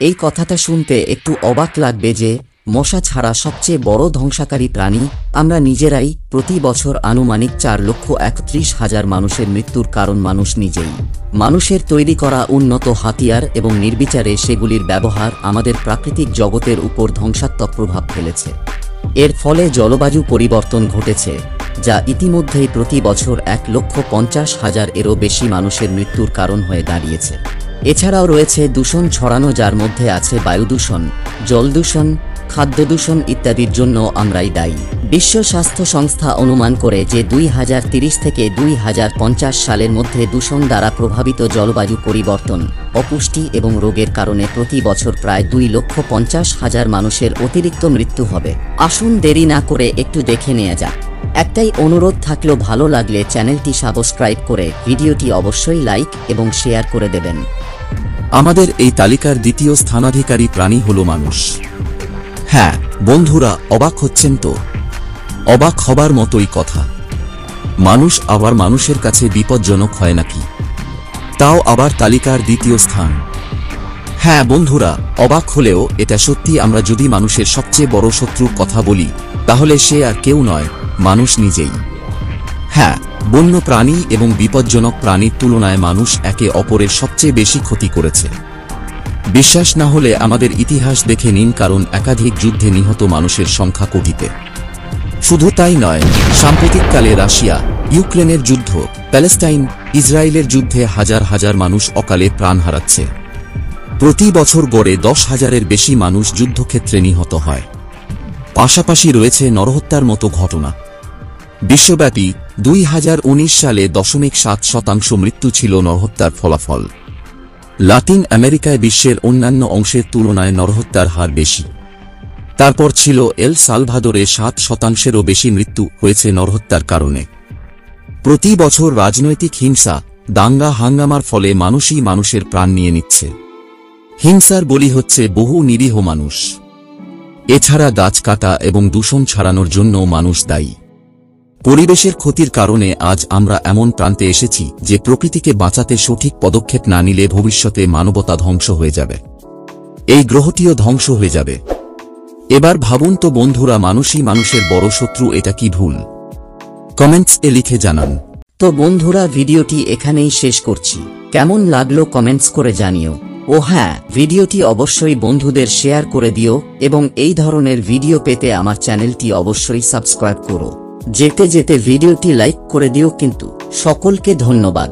এই কথাটা শুনতে একটু অবাক লাগবে যে মশা ছাড়া সবচেয়ে বড় ধ্বংসকারী প্রাণী আমরা নিজেরাই। প্রতি বছর আনুমানিক 4,31,000 মানুষের মৃত্যুর কারণ মানুষ নিজেই। মানুষের তৈরি করা উন্নত হাতিয়ার এবং নির্বিচারে সেগুলির ব্যবহার আমাদের প্রাকৃতিক জগতের উপর ধ্বংসাত্মক প্রভাব ফেলেছে। এর ফলে জলবায়ু পরিবর্তন ঘটেছে, যা ইতিমধ্যেই প্রতি বছর 1,50,000 এরও বেশি মানুষের মৃত্যুর কারণ হয়ে দাঁড়িয়েছে। এছাড়াও রয়েছে দূষণ ছড়ানো, যার মধ্যে আছে বায়ু দূষণ, জল দূষণ, খাদ্য দূষণ ইত্যাদির জন্য আমরাই দায়ী। বিশ্ব স্বাস্থ্য সংস্থা অনুমান করে যে 2030 থেকে 2050 সালের মধ্যে দূষণ দ্বারা প্রভাবিত জলবায়ু পরিবর্তন, অপুষ্টি এবং রোগের কারণে প্রতি বছর প্রায় 2,50,000 মানুষের অতিরিক্ত মৃত্যু হবে। আসুন দেরি না করে একটু দেখে নেওয়া যাক। একটাই অনুরোধ থাকলো, ভালো লাগলে চ্যানেলটি সাবস্ক্রাইব করে ভিডিওটি অবশ্যই লাইক এবং শেয়ার করে দেবেন। আমাদের এই তালিকার দ্বিতীয় স্থানাধিকারী প্রাণী হলো মানুষ। হ্যাঁ বন্ধুরা, অবাক হচ্ছেন তো? অবাক হবার মতোই কথা। মানুষ আবার মানুষের কাছে বিপজ্জনক হয় নাকি? তাও আবার তালিকার দ্বিতীয় স্থান। হ্যাঁ বন্ধুরা, অবাক হলেও এটা সত্যি। আমরা যদি মানুষের সবচেয়ে বড় শত্রুর কথা বলি, তাহলে সে আর কেউ নয়, মানুষ নিজেই। হ্যাঁ, বন্য প্রাণী এবং বিপজ্জনক প্রাণীর তুলনায় মানুষ একে অপরের সবচেয়ে বেশি ক্ষতি করেছে। বিশ্বাস না হলে আমাদের ইতিহাস দেখে নিন, কারণ একাধিক যুদ্ধে নিহত মানুষের সংখ্যা কোটিতে। শুধু তাই নয়, সাম্প্রতিককালে রাশিয়া ইউক্রেনের যুদ্ধ, প্যালেস্টাইন ইসরায়েলের যুদ্ধে হাজার হাজার মানুষ অকালে প্রাণ হারাচ্ছে। প্রতি বছর গড়ে 10,000-এর বেশি মানুষ যুদ্ধক্ষেত্রে নিহত হয়। পাশাপাশি রয়েছে নরহত্যার মতো ঘটনা। বিশ্বব্যাপী 2019 সালে 0.7% মৃত্যু ছিল নরহত্যার ফলাফল। লাতিন আমেরিকায় বিশ্বের অন্যান্য অংশের তুলনায় নরহত্যার হার বেশি। তারপর ছিল এল সালভাদোরে 7%-এরও বেশি মৃত্যু হয়েছে নরহত্যার কারণে। প্রতি বছর রাজনৈতিক হিংসা, দাঙ্গা হাঙ্গামার ফলে মানুষই মানুষের প্রাণ নিয়ে নিচ্ছে। হিংসার বলি হচ্ছে বহু নিরীহ মানুষ। এছাড়া গাছ কাটা এবং দূষণ ছড়ানোর জন্য মানুষ দায়ী। পরিবেশের ক্ষতির কারণে আজ আমরা এমন প্রান্তে এসেছি যে প্রকৃতিকে বাঁচাতে সঠিক পদক্ষেপ না নিলে ভবিষ্যতে মানবতা ধ্বংস হয়ে যাবে। এই গ্রহটিও ধ্বংস হয়ে যাবে। এবার ভাবুন তো বন্ধুরা, মানুষই মানুষের বড় শত্রু, এটা কি ভুল? কমেন্টস এ লিখে জানান। তো বন্ধুরা, ভিডিওটি এখানেই শেষ করছি। কেমন লাগলো কমেন্টস করে জানিও। ও হ্যাঁ, ভিডিওটি অবশ্যই বন্ধুদের শেয়ার করে দিও এবং এই ধরনের ভিডিও পেতে আমার চ্যানেলটি অবশ্যই সাবস্ক্রাইব করো। যেতে যেতে ভিডিওটি লাইক করে দিও কিন্তু। সকলকে ধন্যবাদ।